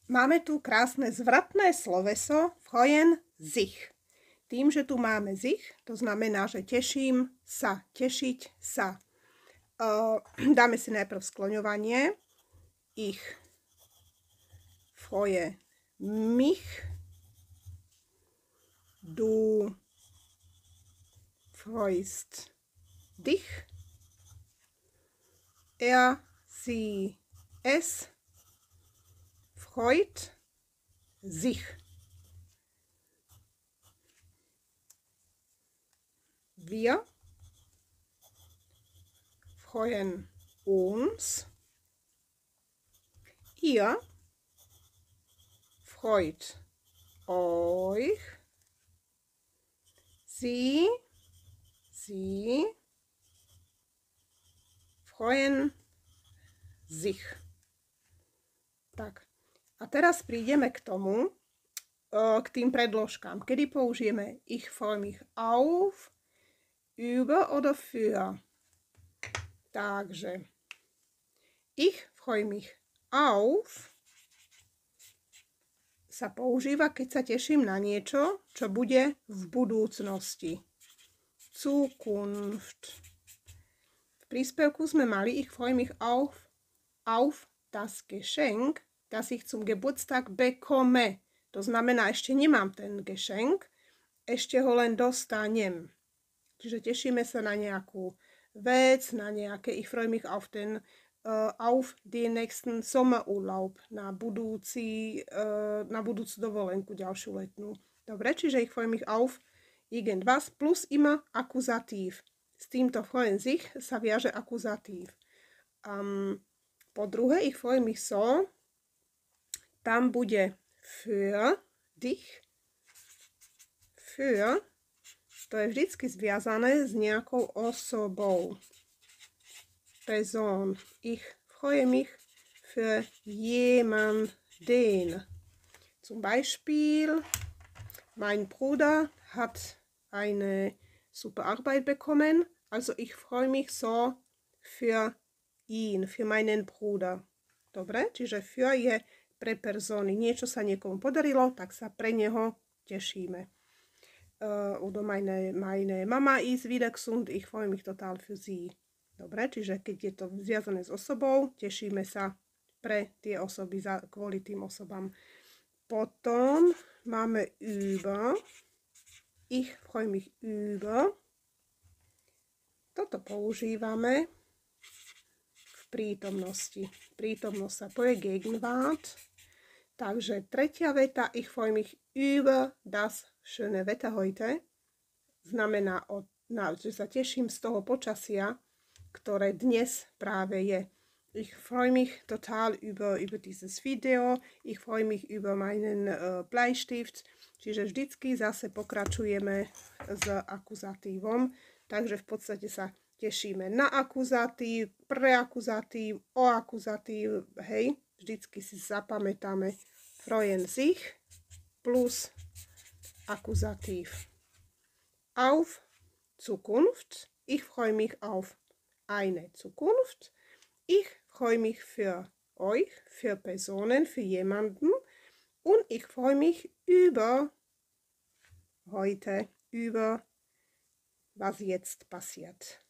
Máme tu krásne zvratné sloveso freuen sich. Tým, že tu máme sich, to znamená, že teším sa, tešiť sa. Dáme si najprv skloňovanie. Ich freue mich. Du freust dich. Er, sie, es freut sich. Wir freuen uns. Ihr freut euch. Sie freuen sich. Tak. A teraz prídeme k tomu, k tým predložkám, kedy použijeme ich freue mich auf, über oder für. Takže ich freue mich auf sa používa, keď sa teším na niečo, čo bude v budúcnosti. Zukunft. V príspevku sme mali ich freue mich auf das Geschenk, das ich zum Geburtstag bekomme. To znamená, ešte nemám ten Geschenk, ešte ho len dostanem. Čiže tešíme sa na nejakú vec, na nejaké ich freue mich auf den nächsten Sommerurlaub, na budúcu dovolenku, ďalšiu letnú. Dobre, čiže ich freue mich auf irgendwas plus immer akuzatív. S týmto freuen sich sa viaže akuzatív. Po druhé, ich freue mich so, tam bude für dich. Für, to je vždycky zviazané s nejakou osobou. Person. Ich freue mich für jemanden. Zum Beispiel, mein Bruder hat eine super Arbeit bekommen, also ich freue mich so für ihn, für meinen Bruder. Dobre, čiže für je pre persony. Niečo sa niekomu podarilo, tak sa pre neho tešíme. Oder meine Mama ist wieder gesund, ich freue mich total für sie. Dobre, čiže keď je to zviazané s osobou, tešíme sa pre tie osoby, kvôli tým osobám. Potom máme über. Ich freue mich über. Toto používame v prítomnosti. Prítomnosť sa povie Gegenwart. Takže tretia veta, ich freue mich über das schöne Wetter heute. Znamená, že sa teším z toho počasia, ktoré dnes práve je. Ich freue mich total über dieses Video. Ich freue mich über meinen Bleistift. Čiže vždycky zase pokračujeme s akuzatívom. Takže v podstate sa tešíme na akuzatív, pre akuzatív, o akuzatív. Hej, vždycky si zapamätáme freuen sich plus akuzatív. Auf Zukunft. Ich freue mich auf eine Zukunft. Ich freue mich für euch, für Personen, für jemanden. Und ich freue mich über heute, über was jetzt passiert.